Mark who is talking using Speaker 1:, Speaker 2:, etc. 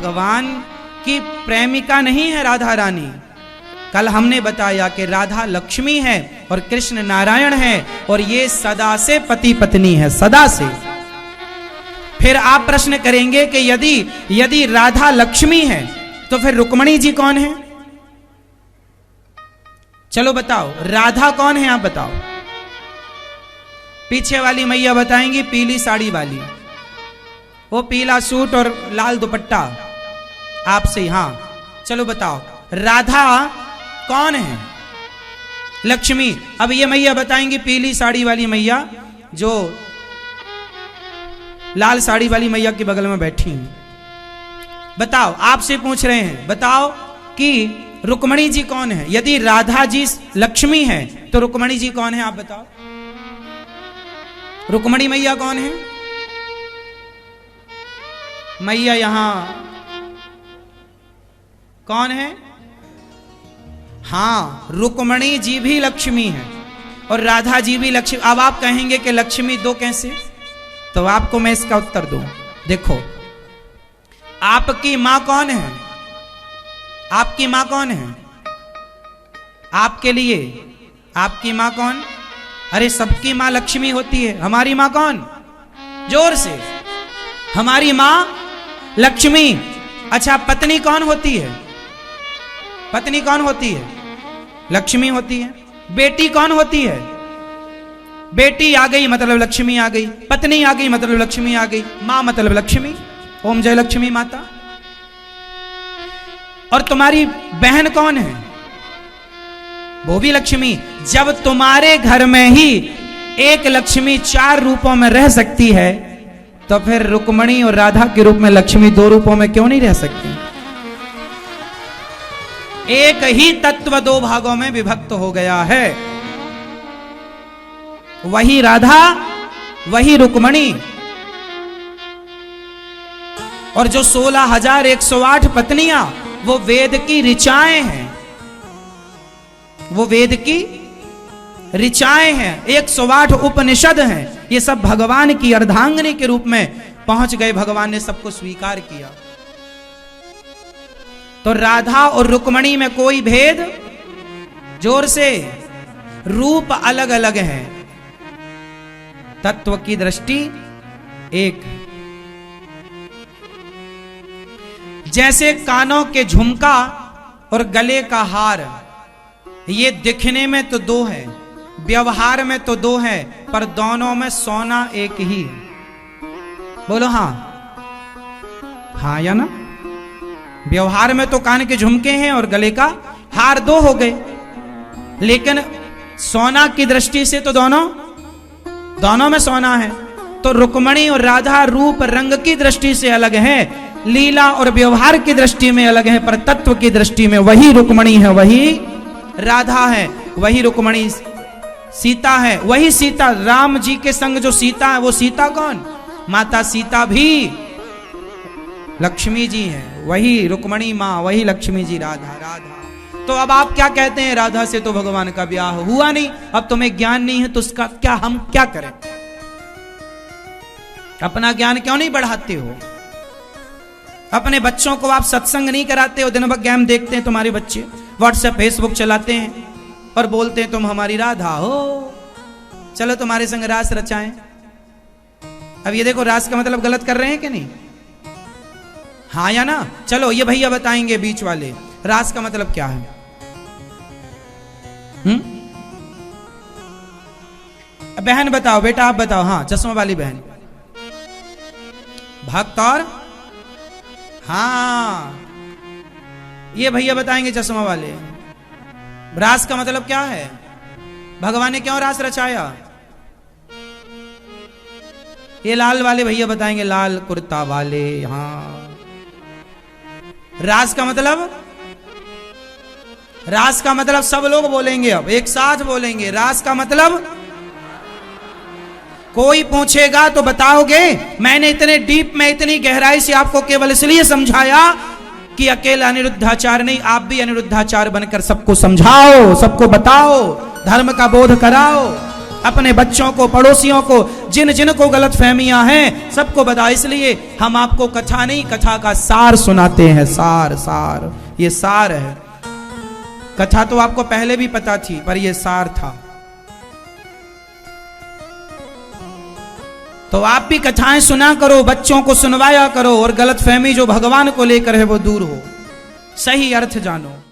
Speaker 1: भगवान की प्रेमिका नहीं है राधा रानी। कल हमने बताया कि राधा लक्ष्मी है और कृष्ण नारायण है, और ये सदा से पति पत्नी है, सदा से। फिर आप प्रश्न करेंगे कि यदि राधा लक्ष्मी है तो फिर रुक्मणी जी कौन है? चलो बताओ, राधा कौन है? आप बताओ। पीछे वाली मैया बताएंगी, पीली साड़ी वाली, वो पीला सूट और लाल दुपट्टा आपसे। हाँ चलो बताओ, राधा कौन है? लक्ष्मी। अब ये मैया बताएंगी, पीली साड़ी वाली मैया जो लाल साड़ी वाली मैया के बगल में बैठी हैं। बताओ, आपसे पूछ रहे हैं, बताओ कि रुक्मणी जी कौन है? यदि राधा जी लक्ष्मी है तो रुक्मणी जी कौन है? आप बताओ, रुक्मणी मैया कौन है? मैया यहां कौन है? हाँ, रुक्मणी जी भी लक्ष्मी है और राधा जी भी लक्ष्मी। अब आप कहेंगे कि लक्ष्मी दो कैसे? तो आपको मैं इसका उत्तर दूं। देखो, आपकी मां कौन है? आपकी मां कौन है? आपके लिए आपकी मां कौन? अरे सबकी मां लक्ष्मी होती है। हमारी मां कौन? जोर से। हमारी मां लक्ष्मी। अच्छा, पत्नी कौन होती है? पत्नी कौन होती है? लक्ष्मी होती है। बेटी कौन होती है? बेटी आ गई मतलब लक्ष्मी आ गई, पत्नी आ गई मतलब लक्ष्मी आ गई, मां मतलब लक्ष्मी। ओम जय लक्ष्मी माता। और तुम्हारी बहन कौन है? वो भी लक्ष्मी। जब तुम्हारे घर में ही एक लक्ष्मी 4 रूपों में रह सकती है, तो फिर रुक्मणी और राधा के रूप में लक्ष्मी 2 रूपों में क्यों नहीं रह सकती? एक ही तत्व 2 भागों में विभक्त हो गया है, वही राधा वही रुक्मणी। और जो 16,108 पत्नियां, वो वेद की ऋचाएं हैं, वो वेद की ऋचाएं हैं। 108 उपनिषद हैं। ये सब भगवान की अर्धांगिनी के रूप में पहुंच गए। भगवान ने सबको स्वीकार किया। तो राधा और रुक्मणी में कोई भेद? जोर से। रूप अलग अलग है, तत्व की दृष्टि एक। जैसे कानों के झुमका और गले का हार, ये दिखने में तो 2 है, व्यवहार में तो 2 है, पर दोनों में सोना एक ही है। बोलो हाँ, हाँ या ना? व्यवहार में तो कान के झुमके हैं और गले का हार 2 हो गए, लेकिन सोना की दृष्टि से तो दोनों में सोना है। तो रुक्मणी और राधा रूप रंग की दृष्टि से अलग है, लीला और व्यवहार की दृष्टि में अलग है, पर तत्व की दृष्टि में वही रुक्मणी है, वही राधा है, वही रुक्मणी सीता है, वही सीता। राम जी के संग जो सीता है, वो सीता कौन? माता सीता भी लक्ष्मी जी है, वही रुक्मणी मां, वही लक्ष्मी जी राधा। तो अब आप क्या कहते हैं? राधा से तो भगवान का ब्याह हुआ नहीं, अब तुम्हें ज्ञान नहीं है, तो उसका क्या हम क्या करें? अपना ज्ञान क्यों नहीं बढ़ाते हो? अपने बच्चों को आप सत्संग नहीं कराते हो? दिन भर गेम देखते हैं तुम्हारे बच्चे, व्हाट्सएप फेसबुक चलाते हैं और बोलते हैं तुम हमारी राधा हो, चलो तुम्हारे संग रास रचाएं। अब ये देखो, रास का मतलब गलत कर रहे हैं कि नहीं? हाँ या ना? चलो ये भैया बताएंगे बीच वाले, रास का मतलब क्या है? बहन बताओ, बेटा आप बताओ। हाँ, चश्मा वाली बहन। भक्त और हाँ, ये भैया बताएंगे चश्मा वाले। रास का मतलब क्या है? भगवान ने क्यों रास रचाया? ये लाल वाले भैया बताएंगे, लाल कुर्ता वाले। हाँ, रास का मतलब, रास का मतलब सब लोग बोलेंगे, अब एक साथ बोलेंगे। रास का मतलब, कोई पूछेगा तो बताओगे? मैंने इतने डीप में, इतनी गहराई से आपको केवल इसलिए समझाया कि अकेला अनिरुद्धाचार्य नहीं, आप भी अनिरुद्धाचार्य बनकर सबको समझाओ, सबको बताओ, धर्म का बोध कराओ। अपने बच्चों को, पड़ोसियों को, जिन जिन को गलत फहमियां हैं सबको बता। इसलिए हम आपको कथा नहीं, कथा का सार सुनाते हैं। सार, सार, ये सार है। कथा तो आपको पहले भी पता थी, पर ये सार था। तो आप भी कथाएं सुना करो, बच्चों को सुनवाया करो, और गलत फहमी जो भगवान को लेकर है वो दूर हो। सही अर्थ जानो।